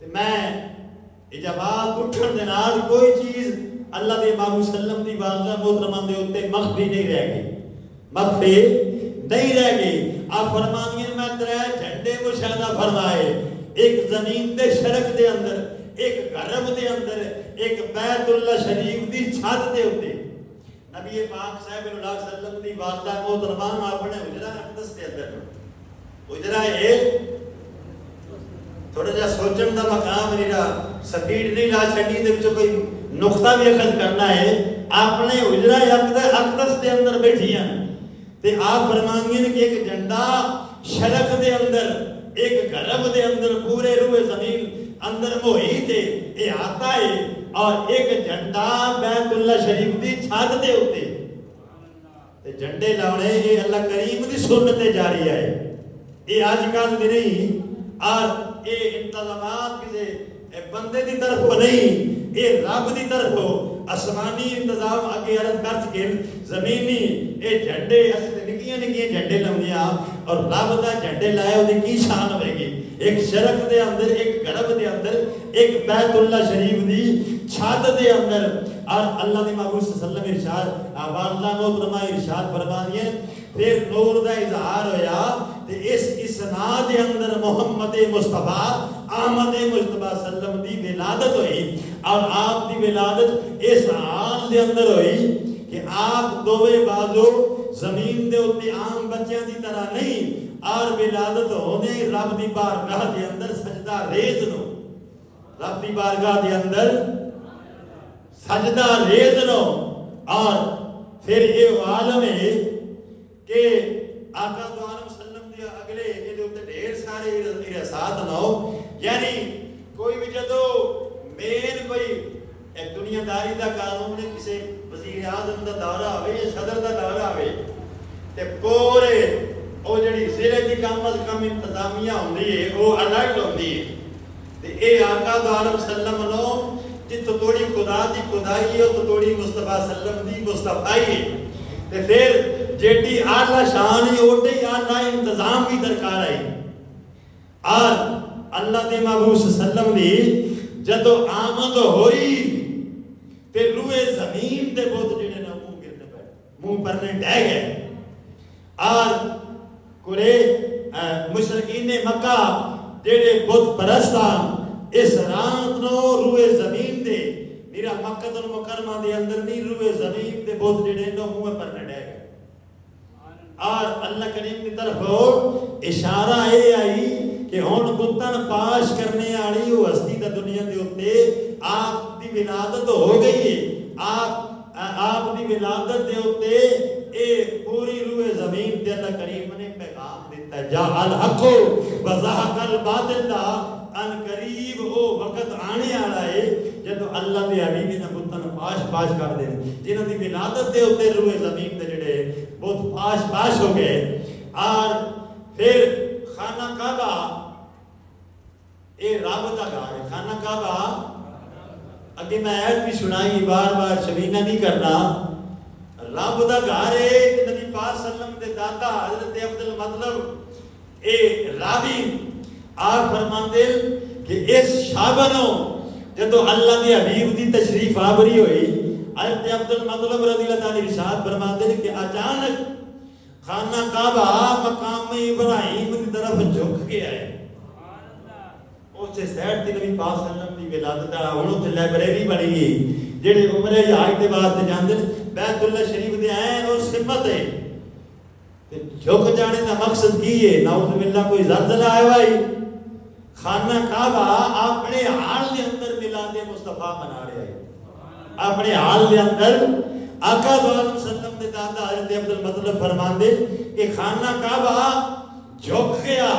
تو میں حجابات اٹھن دنال کوئی چیز اللہ دے امام وسلم دی والدہ محترمہ دے ہوتے مخفی نہیں رہ گئی مخفی نہیں رہ گئی آپ فرمائیے میں ترے جھنڈے مشاہدہ فرمائے ایک زمین دے شرک دے اندر ایک غرب دے اندر ایک بیت اللہ شریف دی چھت دے ہوتے نبی پاک صاحب اللہ علیہ وسلم دی والدہ محترمہ اپنے حجرہ اقدس دے اندر حجرہ ہے تھوڑا جا سوچن دا مقام نہیں رہا سپیڈ نہیں رہا چھڑی دے بچوں کوئی نقطہ بھی اخذ کرنا ہے اپنے اجرا اقدس دے اندر بیٹھی ہیں تے آپ فرمائیں گے کہ ایک جھنڈا شرق دے اندر ایک غرب دے اندر پورے روئے زمین اندر محیط ہے یہ آتا ہے اور ایک جھنڈا بیت اللہ شریف دی چھت دے ہوتے تے جھنڈے لاؤنے یہ اللہ کریم دی سنت جاری ہے یہ آج کل بھی نہیں اور یہ انتظامات کسی بندے دی طرف ہو نہیں یہ رب دی طرف ہو آسمانی انتظام آگے عرض کر چکے زمینی یہ جھنڈے نکیاں نکیاں جھنڈے لاؤنیاں اور رب دا جھنڈے لائے وہ کی شان ہوئے گی ایک شرق دے اندر ایک غرب دے اندر ایک بیت اللہ شریف دی چھت دے اندر اور اللہ نے محبوب صلی اللہ علیہ وسلم ارشاد اللہ محترمہ ارشاد فرما دیے پھر نور دا اظہار ہویا تے اس اسناد دے اندر محمد مصطفیٰ آمد مصطفیٰ صلی اللہ علیہ وسلم دی ولادت ہوئی اور آپ دی ولادت اس حال دے اندر ہوئی کہ آپ دووے بازو زمین دے اتے عام بچیاں دی طرح نہیں اور ولادت ہونے رب دی بارگاہ دے اندر سجدہ ریز نو رب دی بارگاہ دے اندر سجدہ ریز نو اور پھر یہ عالم ہے کہ آقا دو عالم صلی اللہ علیہ وسلم دے اگلے یہ ہوتے ڈھیر سارے ارسات نو یعنی کوئی بھی جدو مین کوئی ایک دنیا داری دا قانون نے کسی وزیر اعظم دا دورہ ہوئے یا صدر دا دورہ ہوئے تے پورے او جڑی ضلع دی کم از کم انتظامیہ ہوندی ہے وہ الرٹ ہوندی ہے تے اے آقا دو عالم صلی اللہ علیہ وسلم نو جتو توڑی خدا دی خدائی ہے تو توڑی مصطفیٰ صلی اللہ علیہ وسلم دی مصطفیٰ ہے تے پھر جیٹی آلہ شان ہے اوٹے آلہ انتظام کی درکار ہے اور اللہ دے محبوب صلی اللہ علیہ وسلم دی جدو آمد ہوئی تے روئے زمین دے بہت جڑے نا منہ گرنے پہ منہ پرنے ڈہ گئے اور کورے مشرکین مکہ جڑے بہت پرستان اس رات نو روئے زمین دے میرا مکہ المکرمہ دے اندر نہیں روئے زمین دے بہت جڑے نا منہ پرنے ڈہ گئے اور اللہ کریم کی طرف اشارہ اے آئی کہ ہون بتن پاش کرنے آڑی وہ ہستی دا دنیا دے ہوتے آپ دی ولادت ہو گئی ہے آپ دی ولادت دے ہوتے اے پوری روئے زمین دے اللہ کریم نے پیغام دیتا ہے جا الحق وزحق الباطل دا ان قریب او وقت آنے آڑا ہے جدو اللہ دے حبیبی نے بتن پاش کر دیں جنہاں دی ولادت دے ہوتے روئے زمین دے جڑے بہت پاش ہو گئے اور پھر خانہ کعبہ اے رب دا گھر ہے خانہ کعبہ اگے میں ایت بھی سنائی بار بار شبینہ نہیں کرنا رب دا گھر ہے نبی پاک صلی اللہ علیہ وسلم دے دادا حضرت عبد المطلب اے راوی آپ فرماندے کہ اس شابنو جدو اللہ دے حبیب دی تشریف آوری ہوئی حضرت عبد المطلب رضی اللہ عنہ ارشاد فرماندے کہ اچانک خانہ کعبہ مقام ابراہیم کی طرف جھک گیا ہے اس سے سیٹ تھی نبی پاک صلی اللہ علیہ وسلم دی ولادت ہے ہن تے لائبریری بنی گئی جڑے عمرے حج دے واسطے جاندے بیت اللہ شریف دے آئے اور سمت ہے تے جھک جانے دا مقصد کی ہے نعوذ باللہ کوئی زلزلہ آیا بھائی خانہ کعبہ اپنے حال دے اندر میلاد مصطفیٰ منا رہا ہے اپنے حال دے اندر آقا دو عالم صلی اللہ علیہ وسلم دے دادا حضرت عبد المطلب فرمان دے کہ خانہ کعبہ جھک گیا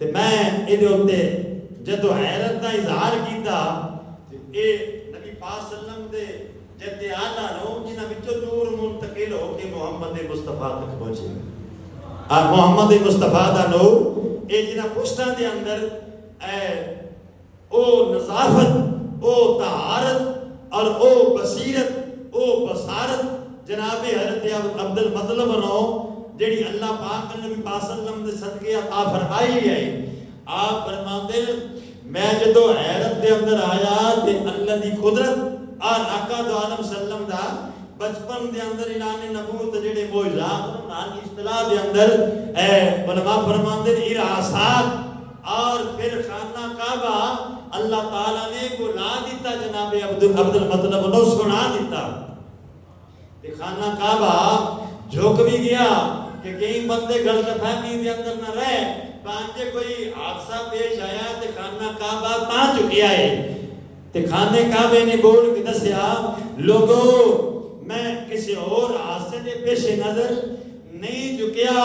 تے میں یہ ہوتے جدو حیرت دا اظہار کیتا اے نبی پاک صلی اللہ علیہ وسلم دے جد آلہ نو جنہ بچو نور منتقل ہو کے محمد مصطفیٰ تک پہنچے محمد مصطفیٰ دا نور اے جنہ پشتہ دے اندر او نظافت او طہارت اور او بصیرت او بصارت جناب حضرت عبد المطلب نو جیڑی اللہ پاک نبی پاک صلی اللہ علیہ وسلم دے صدقے عطا فرمائی ہے آپ فرماندے میں جدو حیرت دے اندر آیا تے اللہ دی قدرت اور آقا دو عالم صلی اللہ علیہ وسلم دا بچپن دے اندر اعلان نبوت جڑے معجزات نال اصطلاح دے اندر علماء فرماندے ارہاسات اور پھر خانہ کعبہ اللہ تعالیٰ نے بلا دیتا جناب عبد المطلب نو سنا دیتا تے خانہ کعبہ جھک بھی گیا کہ کئی بندے غلط فہمی دے اندر نہ رہے پانچے کوئی حادثہ پیش آیا تے خانہ کعبہ تا چکیا ہے تے خانے کعبے نے بول کے دسیا لوگو میں کسی اور آسے دے پیش نظر نہیں جھکیا،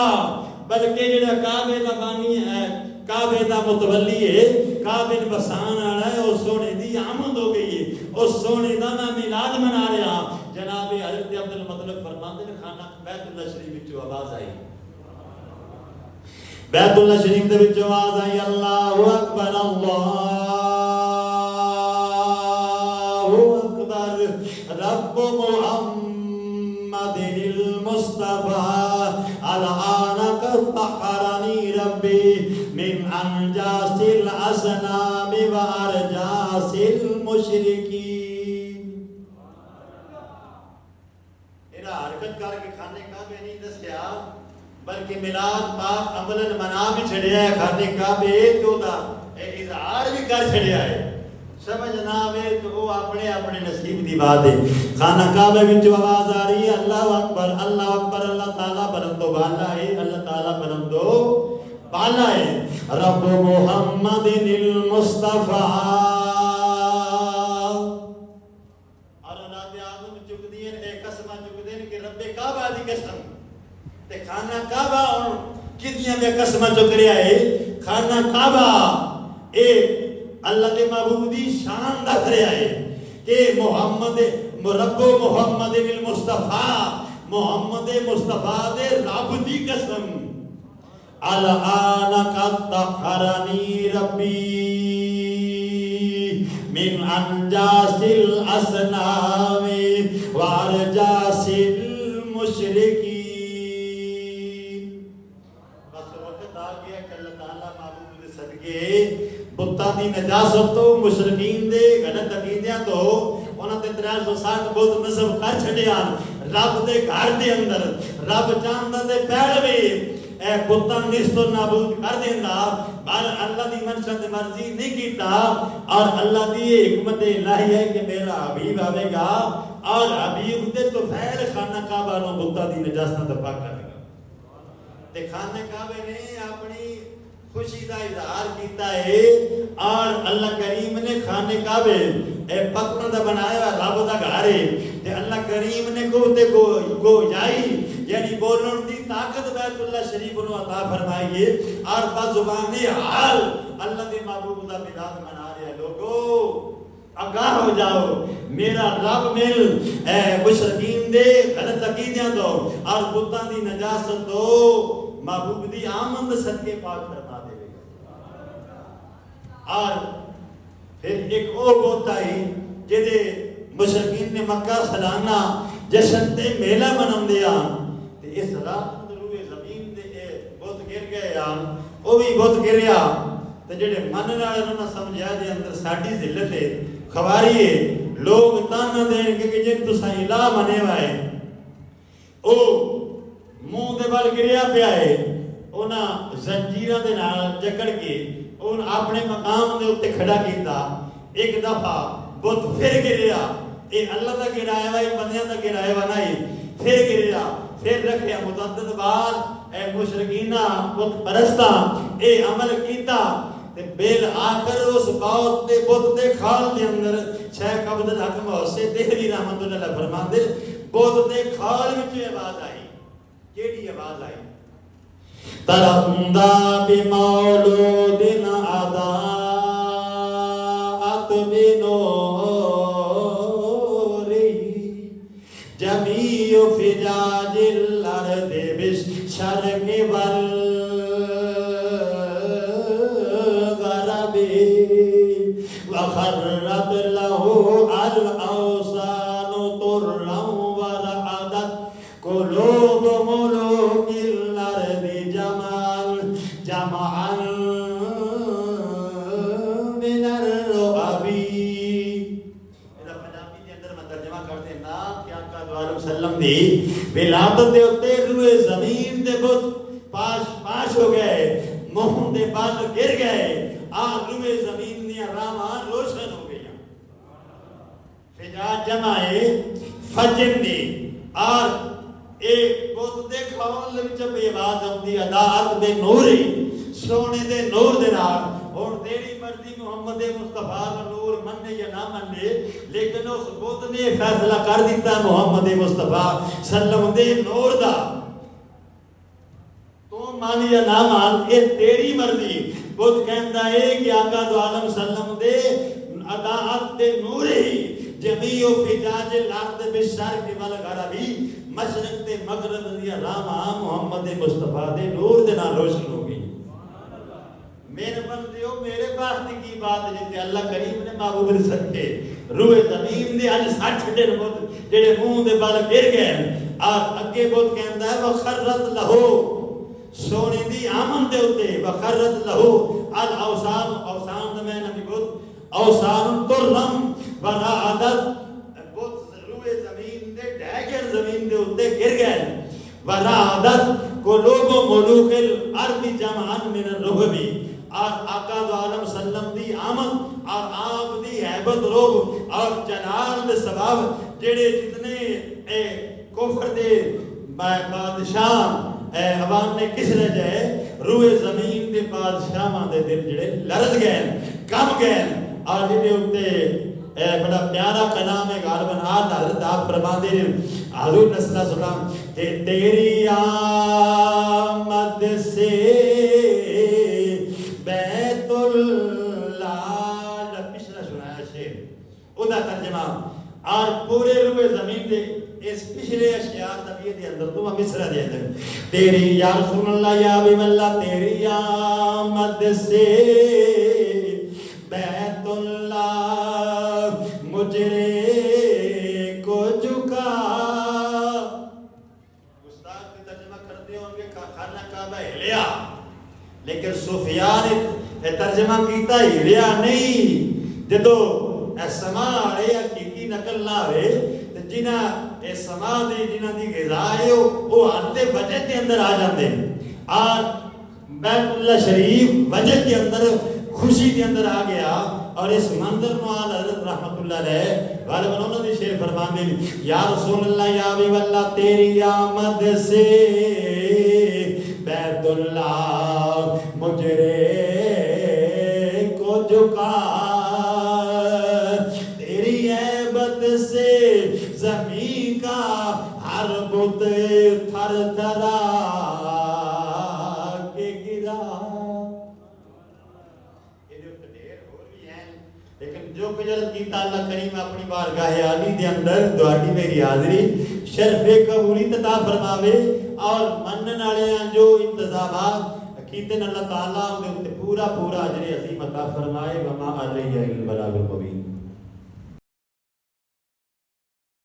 بلکہ جڑا کعبے دا بانی ہے، کعبے دا متولی ہے، کعبے بسان والا ہے، اس سونے دی آمد ہو گئی ہے، اس سونے دا میں میلاد منا رہا۔ جناب حضرت عبد المطلب فرماتے ہیں خانہ بیت اللہ شریف وچوں آواز آئی، بیت اللہ شریف دے وچوں آواز آئی، اللہ اکبر اللہ اکبر رب محمد المصطفیٰ الآن طہرنی ربی من انجاس الاصنام و ارجاس المشرکین۔ اینا حرکت کر کے خانے کعبے نہیں دسیا بلکہ میلاد پاک عملاً منا بھی چھڑیا ہے، خانے کعبے تو دا اظہار بھی کر چھڑیا ہے، سمجھنا آوے تو وہ اپنے اپنے نصیب دی بات ہے۔ خانہ کعبے وچ آواز آ رہی ہے اللہ اکبر اللہ اکبر، اللہ تعالیٰ بلند و بالا ہے، اللہ تعالیٰ بلند و بالا ہے۔ رب محمد المصطفیٰ، اور اولاد آدم چک دین اے قسمہ چک دین کہ رب کعبہ دی قسم تے خانہ کعبہ اور کتنیاں بے قسمہ چک رہا ہے۔ خانہ کعبہ اے اللہ کے محبوب دی شان دکھ رہا ہے کہ محمد رب محمد المصطفیٰ، محمد مصطفیٰ دے رب دی قسم، الآن قد طہرنی ربی من انجاس الاصنام و ارجاس المشرکین۔ بس وقت آ گیا کہ اللہ تعالیٰ محبوب دے صدقے بتاں دی نجاست تو مشرکین دے غلط عقیدیاں تو انہاں تے 360 بت نصب کر چھڈیا، رب دے گھر دے اندر رب چاہندا تے پیروی اے بتاں نست و نابود کر دیندا، پر اللہ دی منشا تے مرضی نہیں کیتا، اور اللہ دی حکمت الہی ہے کہ میرا حبیب آوے گا اور حبیب دے تو فعل خانہ کعبہ نو بتاں دی نجاست تو پاک کرے گا۔ تے خانہ کعبے نے اپنی خوشی دا اظہار کیتا ہے، اور اللہ کریم نے خانے کعبے اے پتھر دا بنایا رب دا گھر ہے، تے اللہ کریم نے کو جائی یعنی بولن دی طاقت بیت اللہ شریف نو عطا فرمائی ہے، اور بزبان حال اللہ دے محبوب دا میلاد منا رہے ہیں۔ لوگو آگاہ ہو جاؤ، میرا رب مل اے مشرکین دے غلط عقیدیاں دو اور بتاں دی نجاست دو محبوب دی آمد صدقے پاک فرما دے گا۔ اور پھر ایک او بت آئی جدے مشرکین نے مکہ سالانہ جشن تے میلہ منم دیا، تے اس رات روئے زمین دے بت گر گئے، او بھی بت گریا، تے جڑے منن والے انہاں سمجھا دے اندر ساڈی ذلت ہے، خواری ہے، لوگ تانا دین کہ جے تساں الہ منے وائے، او منہ دے بال گریا پیا ہے، انہاں زنجیراں دے نال جکڑ کے ان اپنے مقام دے اوتے کھڑا کیتا، ایک دفعہ بت پھر گریا، اے اللہ دا گرایا وا بندیاں دا گرایا وا نہیں، پھر گریا، پھر رکھیا متعدد بار اے مشرکینہ بت پرستاں اے عمل کیتا، تے بیل آخر اس بہت دے بت دے خال دے اندر شیخ عبد الحق محسن دہلوی رحمۃ اللہ علیہ فرماندے بت دے خال وچ آواز آئی، کیڑی آواز آئی؟ ترمدا بمولود عداءت بنوری جمیع فجاج الارض بالشرق والغرب وخرت له الاوثان طرا ورعدت قلوب ملوک الارض جمعا من الرعب۔ میرا پنجابی دے اندر میں ترجمہ کرتے ہیں نا کہ آقا دو علیہ وسلم دی ولادت دے اتے روئے زمین دے بت پاش ہو گئے، منہ دے بال گر گئے، آگ روئے زمین دیا راما روشن ہو گیا، فجاج جمعے فجر دی، اور ایک بہت دیکھا لگ جب یہ آواز آتی عداعت بے نوری سونے دے نور دے نال اور تیری مرضی محمد مصطفیٰ کا نور مننے یا نہ مننے، لیکن اس بت نے فیصلہ کر دیتا محمد مصطفیٰ سلم دے نور دا، تو مان یا نہ مان یہ تیری مرضی۔ بت کہندا ہے کہ آقا دو عالم سلم دے اطاعت دے نور ہی جمیع فجاج الارض بالشرق والغربی، مشرق تے مغرب دی راہ محمد مصطفیٰ دے نور دے نال روشن ہو گئی۔ میرے بندیو میرے پاس کی بات جتے اللہ کریم نے معبود رسک کے روئے زمین دے اج 60 دن بہت جڑے منہ دے بال گر گئے اور اگے بہت کہندا ہے وخرت لہو سونے دی آمن دے ہوتے وخرت لہو الاوسان، اوسان میں نبی بہت اوسان ترم ورعدت بہت روئے زمین دے ڈیگر زمین دے ہوتے گر گئے ورعدت قلوب ملوک الارض جمعان من الرہبی، اور آقا دو عالم سلم دی آمد اور آپ دی حیبت روب اور جلال دے سباب جڑے جتنے کفر دے بادشاہ عوام نے کس رہ جائے روئے زمین دے بادشاہاں دے دل جڑے لرز گئے کم گئے، اور جڑے ہوتے بڑا پیارا کلام ہے غالباً حضرت آپ فرما دے حضور صلی اللہ علیہ وسلم تیری آمد سے بیت اللہ، پچھلا سنایا شیر ادا ترجمہ، اور پورے روئے زمین دے اس پچھلے اشیاء طبیعت دے اندر تو مصرع دے اندر تیری یا رسول اللہ یا حبیب اللہ تیری آمد سے بیت اللہ مجرے کو جھکا، استاد نے ترجمہ کرتے ہوں گے خانہ کعبہ ہلیا، لیکن سفیان نے ترجمہ کیتا ہلیا نہیں، جدو سما آئے حقیقی نقل نہ ہوئے جنہ سما دے جنہ دی غذا ہے وہ آتے وجہ کے اندر آ جاندے، اور بیت اللہ شریف وجہ کے اندر خوشی کے اندر آ گیا، اور اس منظر موال حضرت رحمت اللہ علیہ غالباً انہوں نے شعر فرمان دیں یا رسول اللہ یا حبیب اللہ تیری آمد سے بیت اللہ مجرے کو جھکا، تیری عیبت سے زمین کا ہر بت تھر تھرا کے گرا۔ یہ جو ڈھیر ہو بھی ہیں لیکن جو کجرت کیتا اللہ کریم اپنی بارگاہ عالی دے اندر دعائی میری حاضری شرف قبولی عطا فرماوے، اور منن والے جو انتظامات کیتے اللہ تعالیٰ انہیں پورا اجر عظیم عطا فرمائے۔ وما علیہ الا البلاغ المبین۔